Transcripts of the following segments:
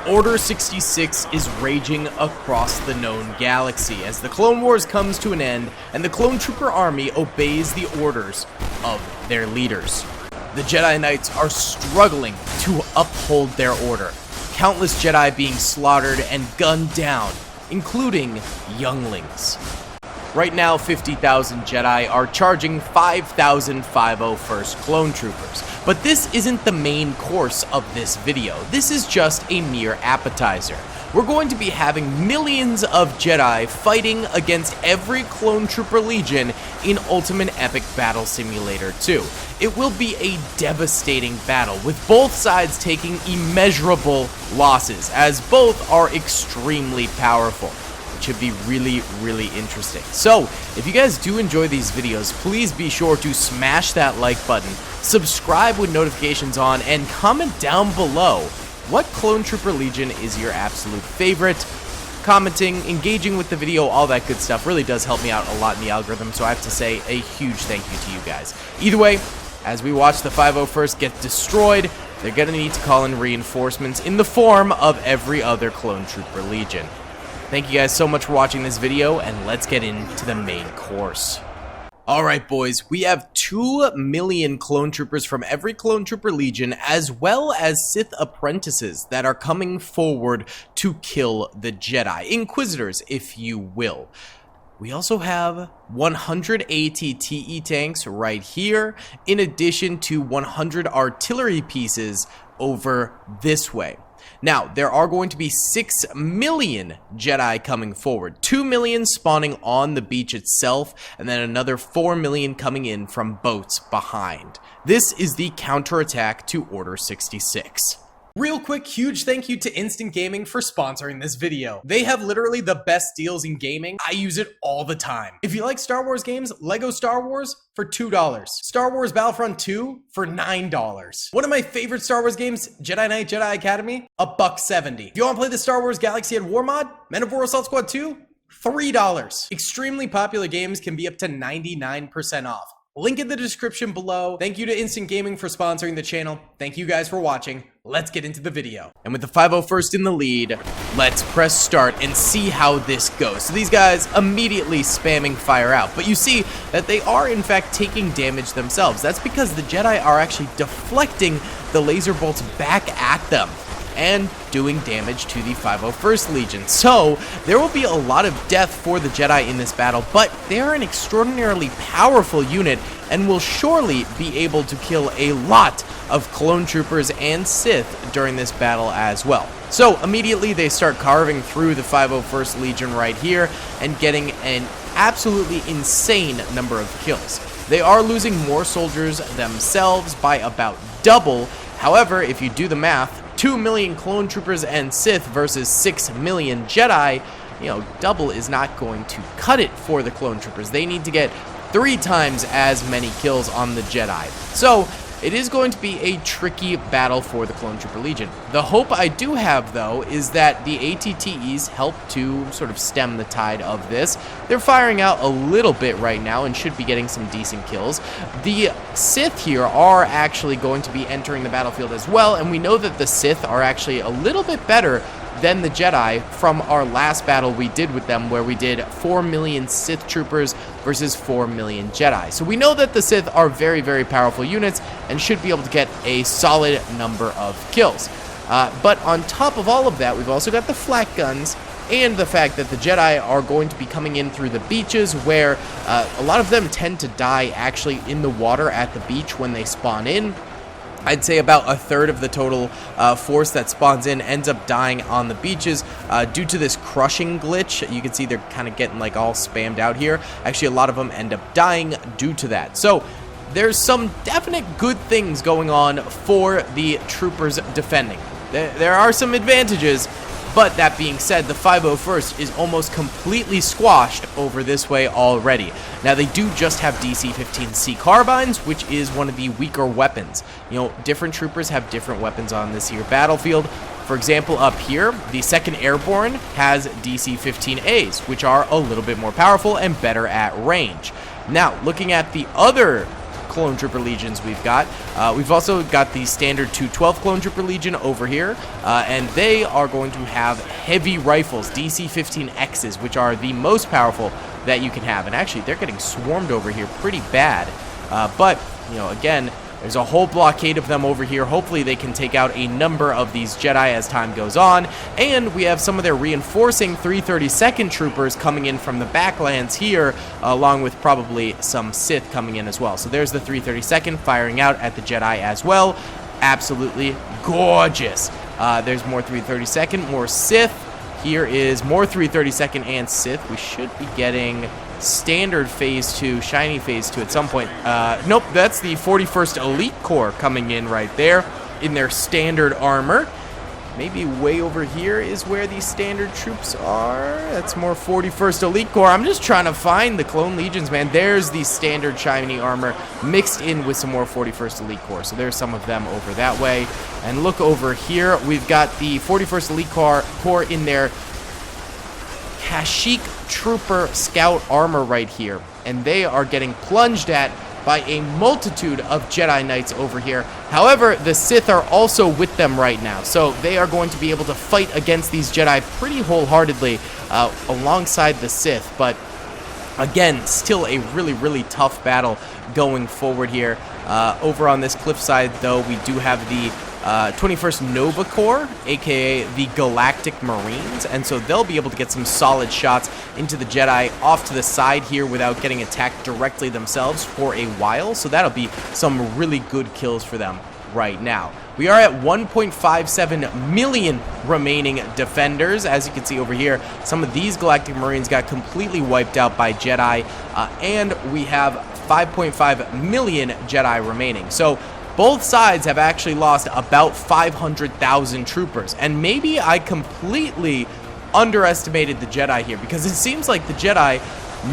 Order 66 is raging across the known galaxy as the Clone Wars comes to an end and the Clone Trooper army obeys the orders of their leaders. The Jedi Knights are struggling to uphold their order, countless Jedi being slaughtered and gunned down, including younglings. Right now, 50,000 Jedi are charging 5,000 501st Clone Troopers. But this isn't the main course of this video. This is just a mere appetizer. We're going to be having millions of Jedi fighting against every Clone Trooper Legion in Ultimate Epic Battle Simulator 2. It will be a devastating battle, with both sides taking immeasurable losses, as both are extremely powerful. Should be really interesting. So if you guys do enjoy these videos, please be sure to smash that like button, subscribe with notifications on, and comment down below what Clone Trooper Legion is your absolute favorite. Commenting, engaging with the video, all that good stuff really does help me out a lot in the algorithm, so I have to say a huge thank you to you guys. Either way, as we watch the 501st get destroyed, they're gonna need to call in reinforcements in the form of every other Clone Trooper Legion. Thank you guys so much for watching this video, and let's get into the main course. Alright boys, we have 2 million Clone Troopers from every Clone Trooper Legion, as well as Sith apprentices that are coming forward to kill the Jedi. Inquisitors, if you will. We also have 100 AT-TE tanks right here, in addition to 100 artillery pieces over this way. Now, there are going to be 6 million Jedi coming forward, 2 million spawning on the beach itself, and then another 4 million coming in from boats behind. This is the counterattack to Order 66. Real quick, huge thank you to Instant Gaming for sponsoring this video. They have literally the best deals in gaming. I use it all the time. If you like Star Wars games, Lego Star Wars for $2. Star Wars Battlefront 2 for $9. One of my favorite Star Wars games, Jedi Knight, Jedi Academy, $1.70. If you want to play the Star Wars Galaxy at War mod, Men of War Assault Squad 2, $3. Extremely popular games can be up to 99% off. Link in the description below. Thank you to Instant Gaming for sponsoring the channel. Thank you guys for watching. Let's get into the video. And with the 501st in the lead, let's press start and see how this goes. So these guys immediately spamming fire out, but you see that they are in fact taking damage themselves. That's because the Jedi are actually deflecting the laser bolts back at them and doing damage to the 501st Legion. So there will be a lot of death for the Jedi in this battle, but they are an extraordinarily powerful unit and will surely be able to kill a lot of Clone Troopers and Sith during this battle as well. So immediately they start carving through the 501st Legion right here and getting an absolutely insane number of kills. They are losing more soldiers themselves by about double. However, if you do the math, 2 million Clone Troopers and Sith versus 6 million Jedi, you know, double is not going to cut it for the Clone Troopers. They need to get 3 times as many kills on the Jedi. So it is going to be a tricky battle for the Clone Trooper Legion. The hope I do have, though, is that the AT-TEs help to sort of stem the tide of this. They're firing out a little bit right now and should be getting some decent kills. The Sith here are actually going to be entering the battlefield as well, and we know that the Sith are actually a little bit better than the Jedi from our last battle we did with them, where we did 4 million Sith troopers versus 4 million Jedi. So we know that the Sith are very powerful units and should be able to get a solid number of kills. But on top of all of that, we've also got the flak guns and the fact that the Jedi are going to be coming in through the beaches, where a lot of them tend to die actually in the water at the beach when they spawn in. I'd say about a third of the total force that spawns in ends up dying on the beaches due to this crushing glitch. You can see they're kind of getting like all spammed out here. Actually, a lot of them end up dying due to that. So there's some definite good things going on for the troopers defending. There are some advantages, but that being said, the 501st is almost completely squashed over this way already. Now, they do just have DC-15C carbines, which is one of the weaker weapons. You know, different troopers have different weapons on this here battlefield. For example, up here, the 2nd Airborne has DC-15As, which are a little bit more powerful and better at range. Now, looking at the other clone trooper legions we've got. We've also got the standard 212 clone trooper legion over here, and they are going to have heavy rifles, DC-15Xs, which are the most powerful that you can have. And actually, they're getting swarmed over here pretty bad. But, you know, again, there's a whole blockade of them over here. Hopefully they can take out a number of these Jedi as time goes on. And we have some of their reinforcing 332nd troopers coming in from the backlands here, along with probably some Sith coming in as well. So there's the 332nd firing out at the Jedi as well. Absolutely gorgeous. There's more 332nd, more Sith. Here is more 332nd and Sith. We should be getting standard phase 2, shiny phase 2 at some point. Nope, that's the 41st Elite Corps coming in right there in their standard armor. Maybe way over here is where these standard troops are. That's more 41st Elite Corps. I'm just trying to find the clone legions, man. There's the standard shiny armor mixed in with some more 41st Elite Corps. So there's some of them over that way. And look over here. We've got the 41st Elite Corps in their Kashyyyk Trooper Scout armor right here. And they are getting plunged at by a multitude of Jedi Knights over here. However, the Sith are also with them right now, so they are going to be able to fight against these Jedi pretty wholeheartedly alongside the Sith. But again, still a really, really tough battle going forward here. Over on this cliffside, though, we do have the 21st Nova Corps, aka the Galactic Marines, and so they'll be able to get some solid shots into the Jedi off to the side here without getting attacked directly themselves for a while, so that'll be some really good kills for them right now. We are at 1.57 million remaining defenders. As you can see over here, some of these Galactic Marines got completely wiped out by Jedi, and we have 5.5 million Jedi remaining. So both sides have actually lost about 500,000 troopers, and maybe I completely underestimated the Jedi here, because it seems like the Jedi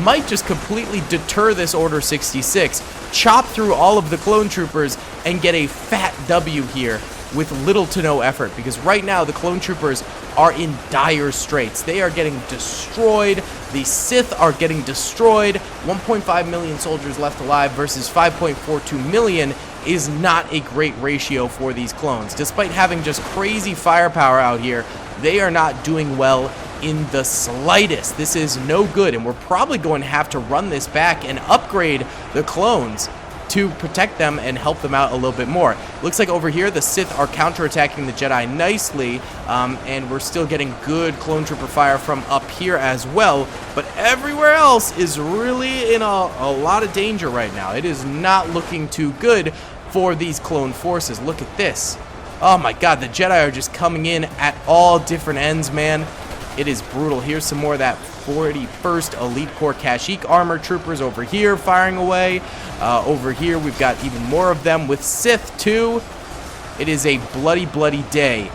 might just completely deter this Order 66, chop through all of the clone troopers, and get a fat W here with little to no effort, because right now the clone troopers are in dire straits. They are getting destroyed. The Sith are getting destroyed. 1.5 million soldiers left alive versus 5.42 million is not a great ratio for these clones. Despite having just crazy firepower out here, they are not doing well in the slightest. This is no good, and we're probably going to have to run this back and upgrade the clones to protect them and help them out a little bit more. Looks like over here the Sith are counterattacking the Jedi nicely, and we're still getting good clone trooper fire from up here as well, but everywhere else is really in a lot of danger right now. It is not looking too good for these clone forces. Look at this. Oh my god, the Jedi are just coming in at all different ends, man. It is brutal. Here's some more of that 41st Elite Corps Kashyyyk armor troopers over here firing away. Over here we've got even more of them with Sith too. It is a bloody, bloody day.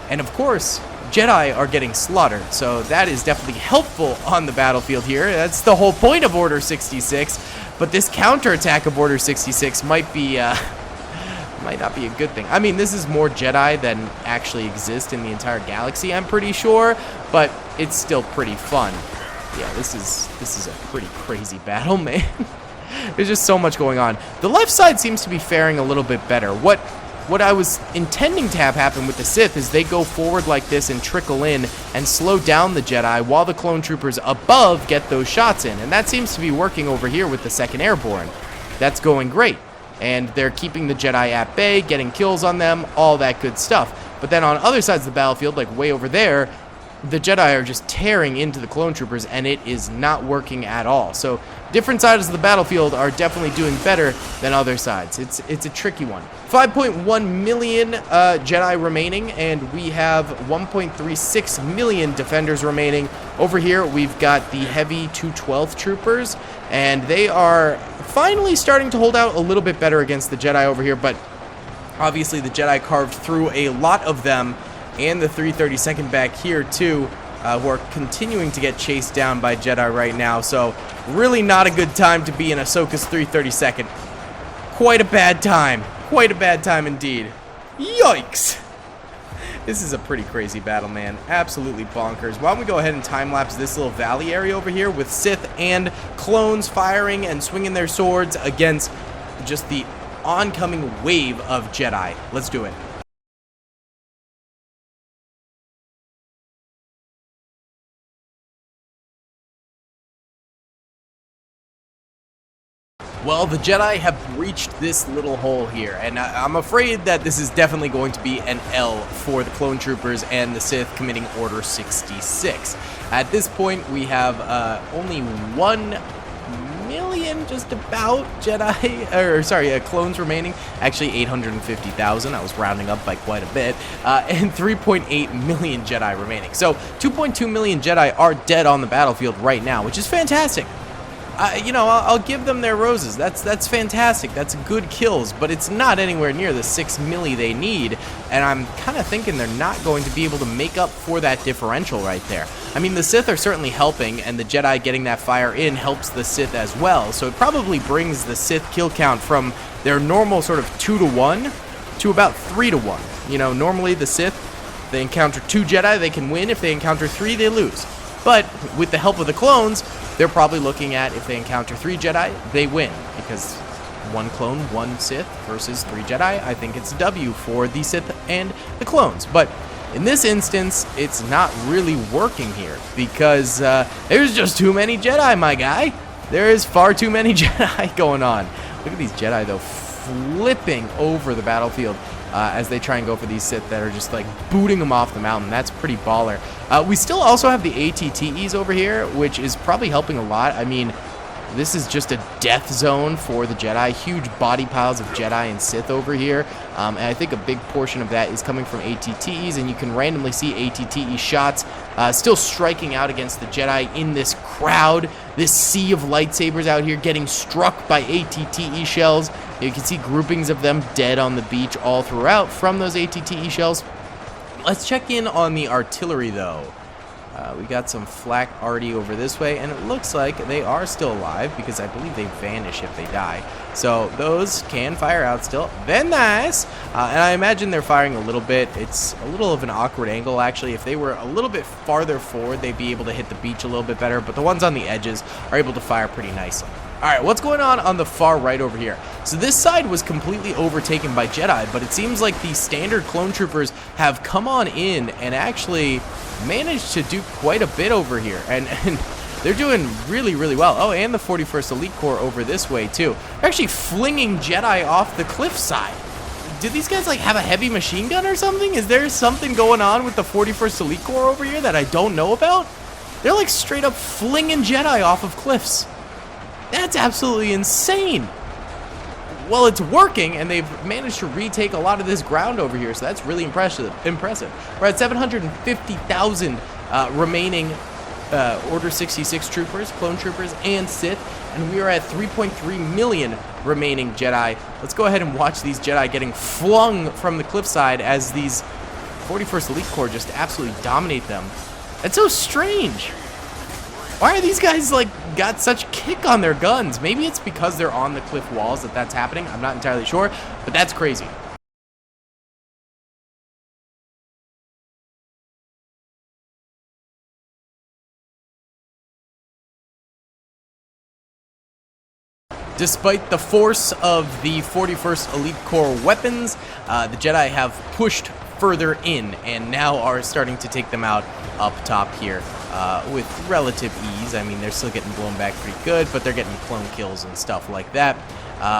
And of course, Jedi are getting slaughtered, so that is definitely helpful on the battlefield here. That's the whole point of Order 66, but this counterattack of Order 66 might be might not be a good thing. I mean, this is more Jedi than actually exist in the entire galaxy, I'm pretty sure, but it's still pretty fun. Yeah, this is a pretty crazy battle, man. There's just so much going on. The left side seems to be faring a little bit better. What I was intending to have happen with the Sith is they go forward like this and trickle in and slow down the Jedi while the clone troopers above get those shots in, and that seems to be working over here with the 2nd Airborne. That's going great. And they're keeping the Jedi at bay, getting kills on them, all that good stuff. But then on other sides of the battlefield, like way over there, the Jedi are just tearing into the clone troopers, and it is not working at all. So different sides of the battlefield are definitely doing better than other sides. It's a tricky one. 5.1 million Jedi remaining, and we have 1.36 million defenders remaining. Over here, we've got the heavy 212 troopers, and they are finally starting to hold out a little bit better against the Jedi over here, but obviously the Jedi carved through a lot of them, and the 332nd back here too, who are continuing to get chased down by Jedi right now. So really not a good time to be in Ahsoka's 332nd. Quite a bad time. Quite a bad time indeed. Yikes! This is a pretty crazy battle, man. Absolutely bonkers. Why don't we go ahead and time-lapse this little valley area over here with Sith and clones firing and swinging their swords against just the oncoming wave of Jedi. Let's do it. Well, the Jedi have reached this little hole here, and I'm afraid that this is definitely going to be an L for the clone troopers and the Sith committing Order 66. At this point, we have only 1 million, just about, clones remaining. Actually, 850,000. I was rounding up by quite a bit. And 3.8 million Jedi remaining. So, 2.2 million Jedi are dead on the battlefield right now, which is fantastic. I'll give them their roses. That's fantastic. That's good kills, but it's not anywhere near the 6 milli they need, and I'm kind of thinking they're not going to be able to make up for that differential right there. I mean, the Sith are certainly helping, and the Jedi getting that fire in helps the Sith as well, so it probably brings the Sith kill count from their normal sort of 2-to-1 to about 3-to-1. You know, normally the Sith, they encounter 2 Jedi, they can win. If they encounter 3, they lose. But with the help of the clones, they're probably looking at, if they encounter 3 Jedi, they win. Because 1 clone, 1 Sith versus 3 Jedi, I think it's a W for the Sith and the clones. But in this instance, it's not really working here. Because there's just too many Jedi, my guy. There is far too many Jedi going on. Look at these Jedi, though, flipping over the battlefield. As they try and go for these Sith that are just like booting them off the mountain. That's pretty baller. We still also have the ATTEs over here, which is probably helping a lot. I mean, this is just a death zone for the Jedi. Huge body piles of Jedi and Sith over here. And I think a big portion of that is coming from ATTEs, and you can randomly see ATTE shots still striking out against the Jedi in this crowd, this sea of lightsabers out here getting struck by ATTE shells. You can see groupings of them dead on the beach all throughout from those ATTE shells. Let's check in on the artillery, though. We got some flak already over this way, and it looks like they are still alive because I believe they vanish if they die. So those can fire out still. Very nice. And I imagine they're firing a little bit. It's a little of an awkward angle, actually. If they were a little bit farther forward, they'd be able to hit the beach a little bit better, but the ones on the edges are able to fire pretty nicely. Alright, what's going on the far right over here? So this side was completely overtaken by Jedi, but it seems like the standard clone troopers have come on in and actually managed to do quite a bit over here. And they're doing really, really well. Oh, and the 41st Elite Corps over this way, too. They're actually flinging Jedi off the cliffside. Do these guys, like, have a heavy machine gun or something? Is there something going on with the 41st Elite Corps over here that I don't know about? They're, like, straight up flinging Jedi off of cliffs. That's absolutely insane. Well, it's working, and they've managed to retake a lot of this ground over here, so that's really impressive. We're at 750,000 remaining Order 66 troopers, clone troopers, and Sith, and we are at 3.3 million remaining Jedi. Let's go ahead and watch these Jedi getting flung from the cliffside as these 41st Elite Corps just absolutely dominate them. That's so strange. Why are these guys, like, got such kick on their guns? Maybe it's because they're on the cliff walls that that's happening. I'm not entirely sure, but that's crazy. Despite the force of the 41st Elite Corps weapons, the Jedi have pushed further in and now are starting to take them out up top here with relative ease. I mean, they're still getting blown back pretty good, but they're getting clone kills and stuff like that.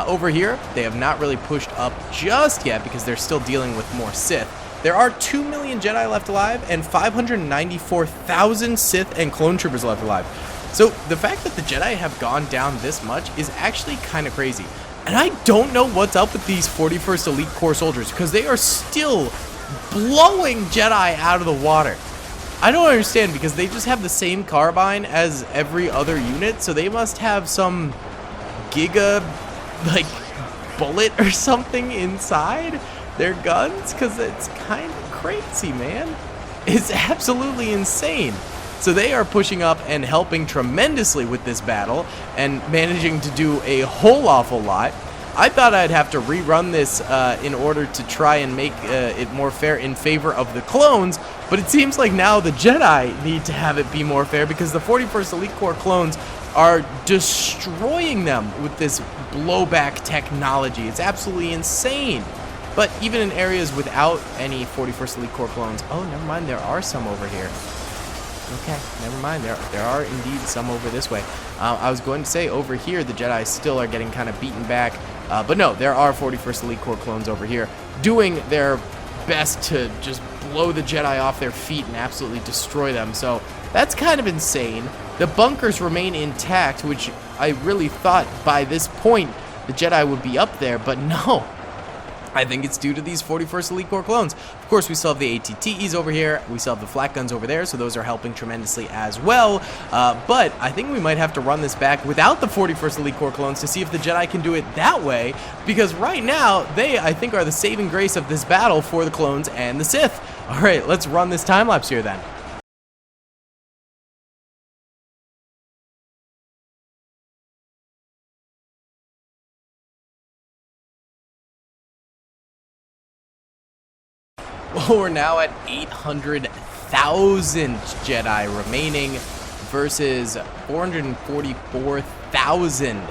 Over here, they have not really pushed up just yet because they're still dealing with more Sith. There are 2 million Jedi left alive and 594,000 Sith and clone troopers left alive. So the fact that the Jedi have gone down this much is actually kind of crazy. And I don't know what's up with these 41st Elite Corps soldiers because they are still blowing Jedi out of the water. I don't understand because they just have the same carbine as every other unit, so they must have some giga, like, bullet or something inside their guns because it's kind of crazy, man. It's absolutely insane. So they are pushing up and helping tremendously with this battle and managing to do a whole awful lot. I thought I'd have to rerun this in order to try and make it more fair in favor of the clones, but it seems like now the Jedi need to have it be more fair because the 41st Elite Corps clones are destroying them with this blowback technology. It's absolutely insane. But even in areas without any 41st Elite Corps clones, oh, never mind, there are some over here. Okay, never mind, there are indeed some over this way. I was going to say over here the Jedi still are getting kind of beaten back, but no, there are 41st Elite Corps clones over here doing their best to just blow the Jedi off their feet and absolutely destroy them. So that's kind of insane. The bunkers remain intact, which I really thought by this point the Jedi would be up there, but no. I think it's due to these 41st Elite Corps clones. Of course, we still have the ATTEs over here. We still have the flak guns over there, so those are helping tremendously as well. But I think we might have to run this back without the 41st Elite Corps clones to see if the Jedi can do it that way, because right now, they, I think, are the saving grace of this battle for the clones and the Sith. All right, let's run this time-lapse here then. Well, we're now at 800,000 Jedi remaining versus 444,000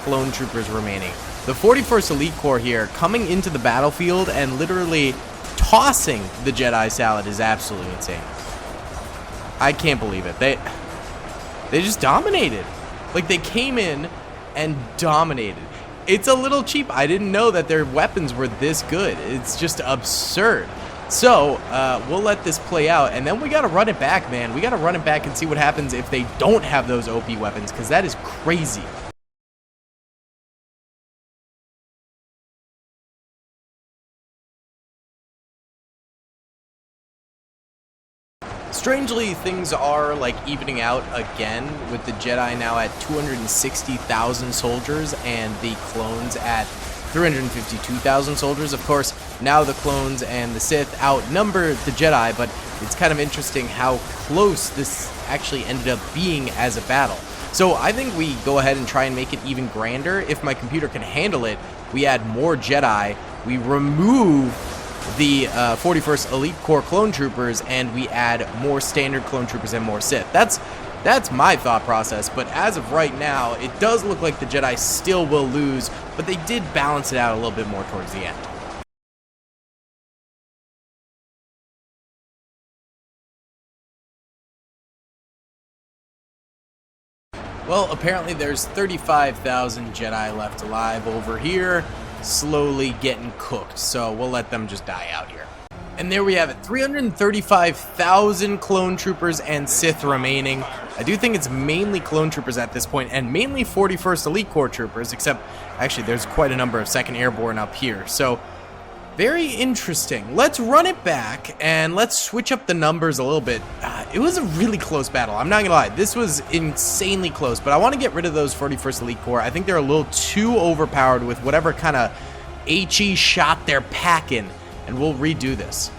clone troopers remaining. The 41st Elite Corps here coming into the battlefield and literally tossing the Jedi salad is absolutely insane. I can't believe it. They just dominated. Like, they came in and dominated. It's a little cheap. I didn't know that their weapons were this good. It's just absurd. So, we'll let this play out, and then we gotta run it back, man. We gotta run it back and see what happens if they don't have those OP weapons, because that is crazy. Strangely, things are like evening out again, with the Jedi now at 260,000 soldiers and the clones at 352,000 soldiers. Of course, now the clones and the Sith outnumber the Jedi, but it's kind of interesting how close this actually ended up being as a battle. So I think we go ahead and try and make it even grander. If my computer can handle it, we add more Jedi, we remove the 41st Elite Corps clone troopers, and we add more standard clone troopers and more Sith. That's my thought process, but as of right now, it does look like the Jedi still will lose, but they did balance it out a little bit more towards the end. Well, apparently there's 35,000 Jedi left alive over here, slowly getting cooked, so we'll let them just die out here. And there we have it, 335,000 clone troopers and Sith remaining. I do think it's mainly clone troopers at this point, and mainly 41st Elite Corps troopers, except actually there's quite a number of 2nd Airborne up here. So, very interesting. Let's run it back, and let's switch up the numbers a little bit. It was a really close battle, I'm not gonna lie. This was insanely close, but I want to get rid of those 41st Elite Corps. I think they're a little too overpowered with whatever kind of HE shot they're packing. And we'll redo this.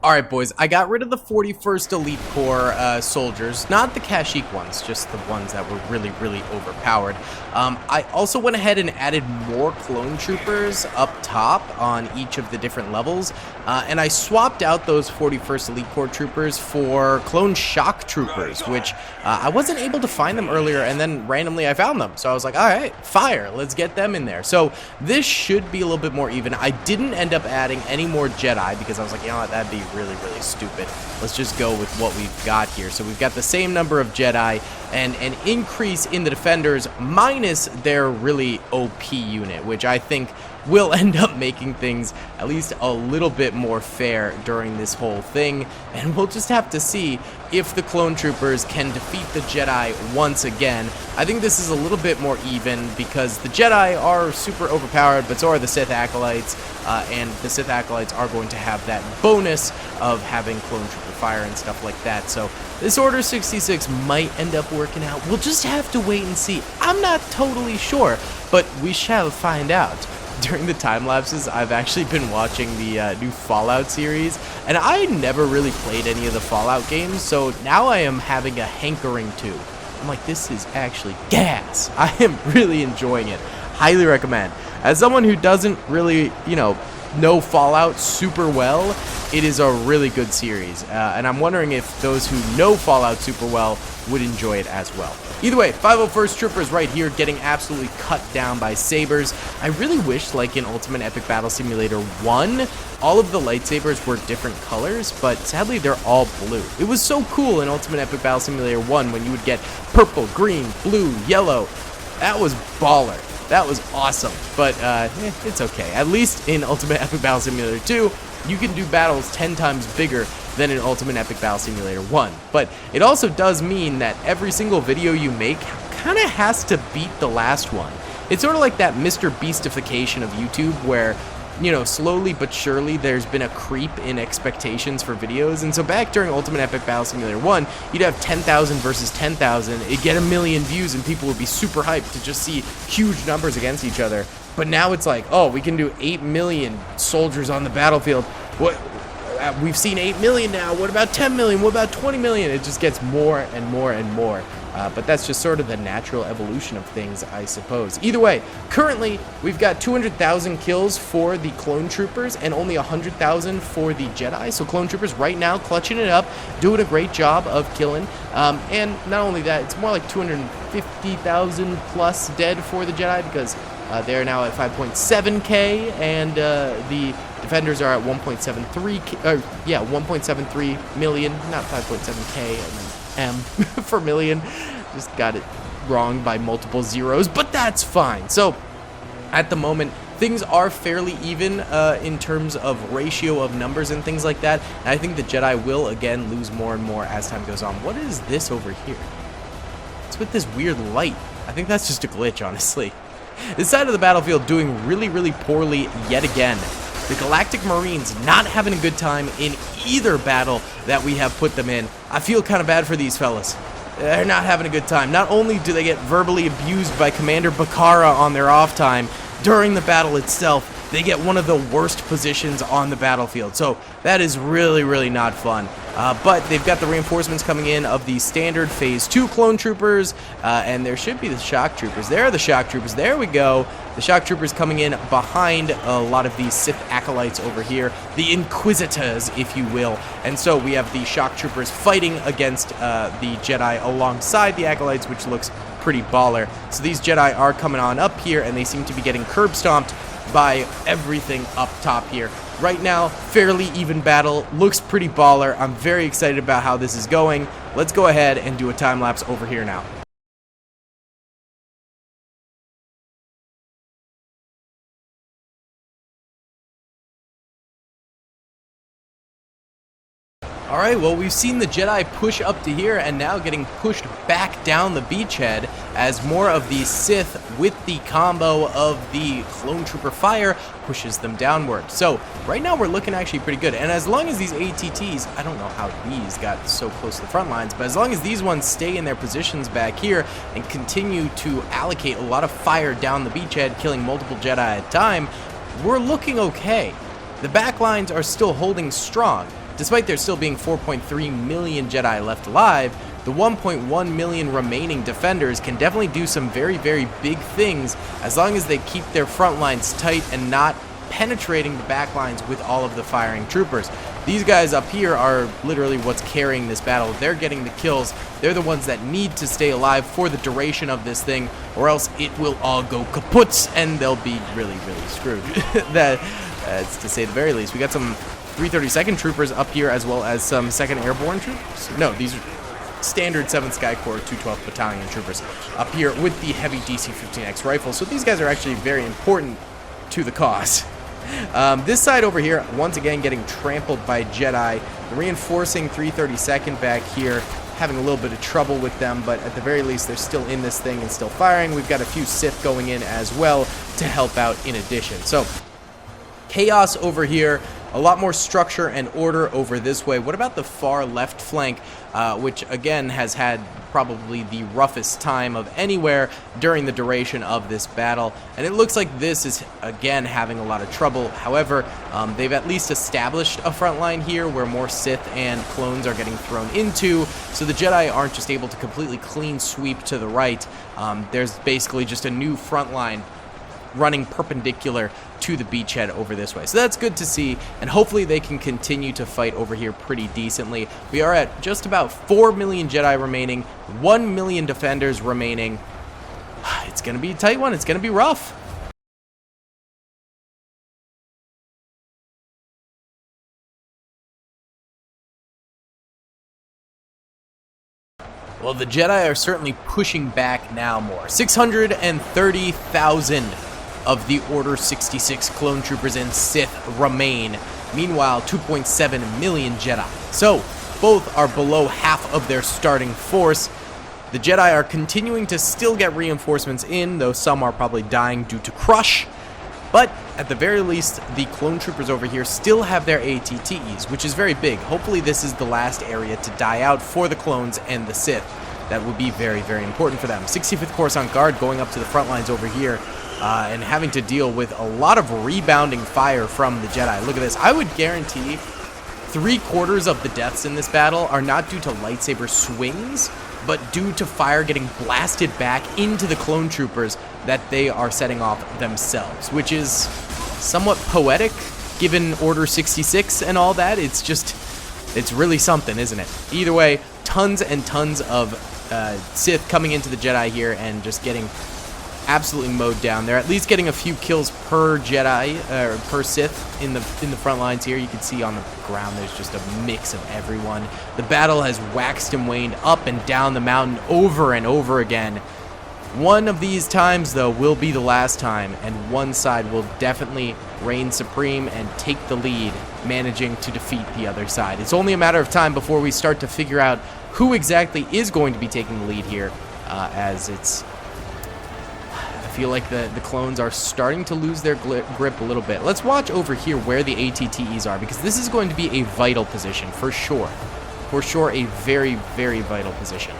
Alright boys, I got rid of the 41st Elite Corps soldiers, not the Kashyyyk ones, just the ones that were really, really overpowered. I also went ahead and added more clone troopers up top on each of the different levels, and I swapped out those 41st Elite Corps troopers for clone shock troopers, which I wasn't able to find them earlier, and then randomly I found them. So I was like, alright, fire, let's get them in there. So this should be a little bit more even. I didn't end up adding any more Jedi because I was like, you know what, that'd be really, really stupid. Let's just go with what we've got here. So we've got the same number of Jedi and an increase in the defenders minus their really OP unit, which I think will end up making things at least a little bit more fair during this whole thing, and we'll just have to see if the clone troopers can defeat the Jedi once again. I think this is a little bit more even because the Jedi are super overpowered, but so are the Sith Acolytes, and the Sith Acolytes are going to have that bonus of having clone trooper fire and stuff like that. So this Order 66 might end up working out. We'll just have to wait and see. I'm not totally sure, but we shall find out. During the time lapses, I've actually been watching the new Fallout series, and I never really played any of the Fallout games, so now I am having a hankering to. I'm like, this is actually gas. I am really enjoying it. Highly recommend. As someone who doesn't really, know Fallout super well, it is a really good series. And I'm wondering if those who know Fallout super well would enjoy it as well. Either way, 501st Troopers right here getting absolutely cut down by sabers. I really wish, like in Ultimate Epic Battle Simulator 1, all of the lightsabers were different colors, but sadly they're all blue. It was so cool in Ultimate Epic Battle Simulator 1 when you would get purple, green, blue, yellow. That was baller. That was awesome, but it's okay. At least in Ultimate Epic Battle Simulator 2, you can do battles 10 times bigger than in Ultimate Epic Battle Simulator 1. But it also does mean that every single video you make kind of has to beat the last one. It's sort of like that Mr. Beastification of YouTube where, you know, slowly but surely there's been a creep in expectations for videos. And so back during Ultimate Epic Battle Simulator 1, you'd have 10,000 versus 10,000. It'd get 1 million views and people would be super hyped to just see huge numbers against each other. But now it's like, oh, we can do 8 million soldiers on the battlefield. What? We've seen 8 million now. What about 10 million? What about 20 million? It just gets more and more and more. But that's just sort of the natural evolution of things, I suppose. Either way, currently, we've got 200,000 kills for the Clone Troopers and only 100,000 for the Jedi. So Clone Troopers right now clutching it up, doing a great job of killing. And not only that, it's more like 250,000 plus dead for the Jedi because they're now at 5.7k and the Defenders are at 1.73 million, not 5.7k, and then M for million. Just got it wrong by multiple zeros, but that's fine. So at the moment, things are fairly even in terms of ratio of numbers and things like that. And I think the Jedi will again lose more and more as time goes on. What is this over here? It's with this weird light. I think that's just a glitch, honestly. This side of the battlefield doing really, really poorly yet again. The Galactic Marines not having a good time in either battle that we have put them in. I feel kind of bad for these fellas. They're not having a good time. Not only do they get verbally abused by Commander Bakara on their off time, during the battle itself, they get one of the worst positions on the battlefield. So that is really, really not fun. But they've got the reinforcements coming in of the standard Phase 2 Clone Troopers, and there should be the Shock Troopers. There are the Shock Troopers. There we go. The Shock Troopers coming in behind a lot of these Sith Acolytes over here, the Inquisitors, if you will. And so we have the Shock Troopers fighting against the Jedi alongside the Acolytes, which looks pretty baller. So these Jedi are coming on up here, and they seem to be getting curb stomped by everything up top here. Right now, fairly even battle, looks pretty baller. I'm very excited about how this is going. Let's go ahead and do a time lapse over here now. Alright, well, we've seen the Jedi push up to here and now getting pushed back down the beachhead as more of the Sith with the combo of the Clone Trooper fire pushes them downward. So right now we're looking actually pretty good, and as long as these ATTs, I don't know how these got so close to the front lines, but as long as these ones stay in their positions back here and continue to allocate a lot of fire down the beachhead, killing multiple Jedi at a time, we're looking okay. The back lines are still holding strong. Despite there still being 4.3 million Jedi left alive, the 1.1 million remaining defenders can definitely do some very, very big things as long as they keep their front lines tight and not penetrating the back lines with all of the firing troopers. These guys up here are literally what's carrying this battle. They're getting the kills. They're the ones that need to stay alive for the duration of this thing, or else it will all go kaput and they'll be really, really screwed. That's to say the very least. We got some 332nd troopers up here, as well as some 2nd Airborne troopers. No, these are standard 7th Sky Corps 212th Battalion troopers up here with the heavy DC-15X rifles. So these guys are actually very important to the cause. This side over here, once again, getting trampled by Jedi. Reinforcing 332nd back here, having a little bit of trouble with them, but at the very least, they're still in this thing and still firing. We've got a few Sith going in as well to help out in addition. So chaos over here. A lot more structure and order over this way. What about the far left flank, which again has had probably the roughest time of anywhere during the duration of this battle? And it looks like this is again having a lot of trouble. However, they've at least established a front line here where more Sith and clones are getting thrown into, so the Jedi aren't just able to completely clean sweep to the right. There's basically just a new front line running perpendicular to the beachhead over this way. So that's good to see, and hopefully they can continue to fight over here pretty decently. We are at just about 4 million Jedi remaining, 1 million defenders remaining. It's going to be a tight one. It's going to be rough. Well, the Jedi are certainly pushing back now more. 630,000 of the Order 66 clone troopers and Sith remain. Meanwhile, 2.7 million Jedi. So, both are below half of their starting force. The Jedi are continuing to still get reinforcements in, though some are probably dying due to crush. But at the very least, the clone troopers over here still have their ATTEs, which is very big. Hopefully this is the last area to die out for the clones and the Sith. That would be very, very important for them. 65th Coruscant Guard going up to the front lines over here and having to deal with a lot of rebounding fire from the Jedi. Look at this. I would guarantee 3/4 of the deaths in this battle are not due to lightsaber swings, but due to fire getting blasted back into the clone troopers that they are setting off themselves, which is somewhat poetic given Order 66 and all that. It's really something, isn't it? Either way, tons and tons of Sith coming into the Jedi here and just getting absolutely mowed down. They're at least getting a few kills per Jedi, per Sith in the front lines here. You can see on the ground there's just a mix of everyone. The battle has waxed and waned up and down the mountain over and over again. One of these times, though, will be the last time, and one side will definitely reign supreme and take the lead, managing to defeat the other side. It's only a matter of time before we start to figure out who exactly is going to be taking the lead here, as it's... I feel like the clones are starting to lose their grip a little bit. Let's watch over here where the ATTEs are, because this is going to be a vital position, for sure. For sure, a very, very vital position.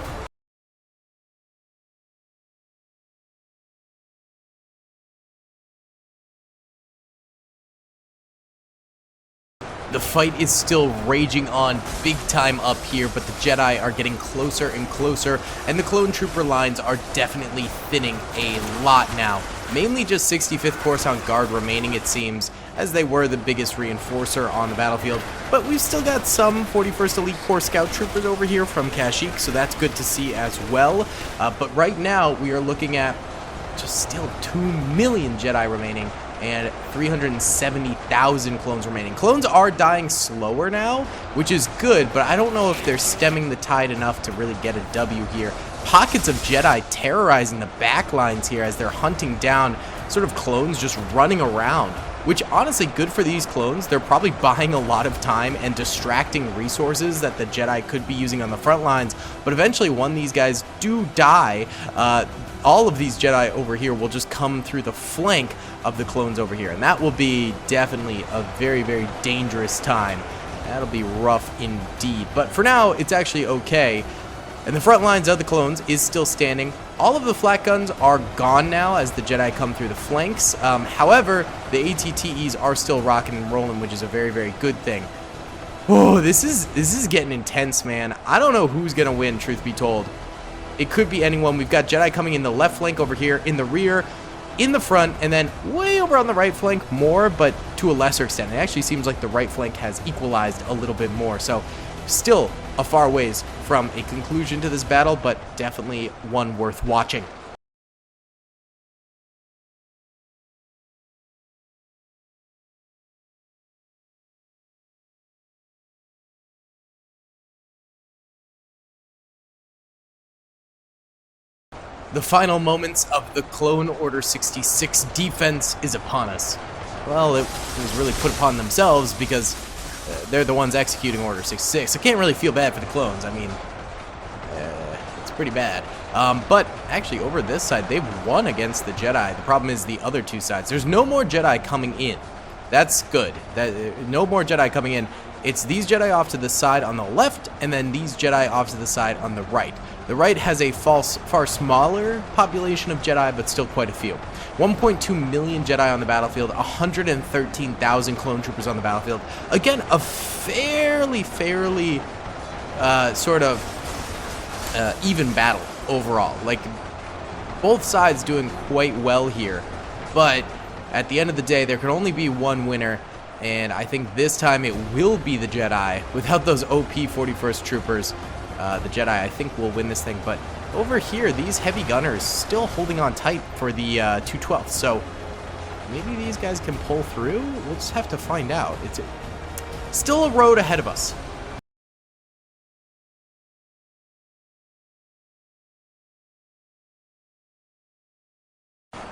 The fight is still raging on big time up here, but the Jedi are getting closer and closer, and the clone trooper lines are definitely thinning a lot now. Mainly just 65th Coruscant Guard remaining, it seems, as they were the biggest reinforcer on the battlefield. But we've still got some 41st Elite Corps Scout troopers over here from Kashyyyk, so that's good to see as well. But right now, we are looking at just still 2 million Jedi remaining, and 370,000 clones remaining. Clones are dying slower now, which is good, but I don't know if they're stemming the tide enough to really get a W here. Pockets of Jedi terrorizing the back lines here as they're hunting down sort of clones just running around, which honestly good for these clones. They're probably buying a lot of time and distracting resources that the Jedi could be using on the front lines, but eventually when these guys do die, all of these Jedi over here will just come through the flank of the clones over here, and that will be definitely a very, very dangerous time. That'll be rough indeed, but for now, it's actually okay. And the front lines of the clones is still standing. All of the flak guns are gone now as the Jedi come through the flanks. However, the ATTEs are still rocking and rolling, which is a very, very good thing. Oh, this is getting intense, man. I don't know who's gonna win, truth be told. It could be anyone. We've got Jedi coming in the left flank over here, in the rear, in the front, and then way over on the right flank more, but to a lesser extent. It actually seems like the right flank has equalized a little bit more. So still a far ways from a conclusion to this battle, but definitely one worth watching. The final moments of the Clone Order 66 defense is upon us. Well, it was really put upon themselves because they're the ones executing Order 66. I can't really feel bad for the clones. I mean, it's pretty bad. But actually, over this side, they've won against the Jedi. The problem is the other two sides. There's no more Jedi coming in. That's good. No more Jedi coming in. It's these Jedi off to the side on the left, and then these Jedi off to the side on the right. The right has a far smaller population of Jedi, but still quite a few. 1.2 million Jedi on the battlefield, 113,000 clone troopers on the battlefield. Again, a fairly sort of even battle overall. Like, both sides doing quite well here. But at the end of the day, there can only be one winner, and I think this time it will be the Jedi. Without those OP 41st Troopers, the Jedi, I think, will win this thing. But over here, these heavy gunners still holding on tight for the 212th, so maybe these guys can pull through? We'll just have to find out. It's still a road ahead of us.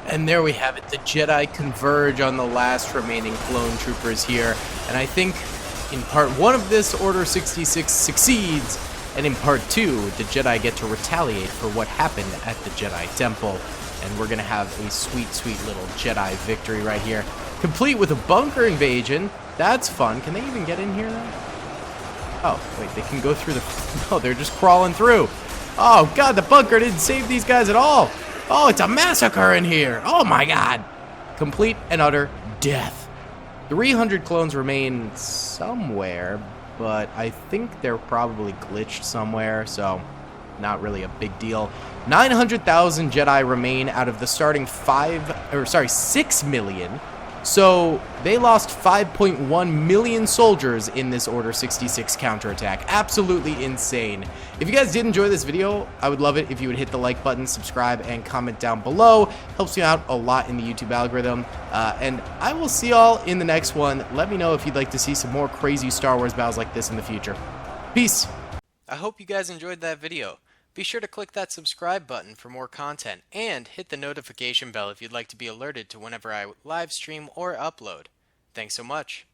And there we have it. The Jedi converge on the last remaining clone troopers here. And I think in part 1 of this, Order 66 succeeds. And in part 2, the Jedi get to retaliate for what happened at the Jedi Temple. And we're going to have a sweet, sweet little Jedi victory right here. Complete with a bunker invasion. That's fun. Can they even get in here though? Oh, wait, they can go through the... No, they're just crawling through. Oh, God, the bunker didn't save these guys at all. Oh, it's a massacre in here. Oh, my God. Complete and utter death. 300 clones remain somewhere, but I think they're probably glitched somewhere, so not really a big deal. 900,000 Jedi remain out of the starting 6 million. So they lost 5.1 million soldiers in this Order 66 counterattack. Absolutely insane. If you guys did enjoy this video, I would love it if you would hit the like button, subscribe, and comment down below. Helps me out a lot in the YouTube algorithm. And I will see y'all in the next one. Let me know if you'd like to see some more crazy Star Wars battles like this in the future. Peace. I hope you guys enjoyed that video. Be sure to click that subscribe button for more content, and hit the notification bell if you'd like to be alerted to whenever I live stream or upload. Thanks so much.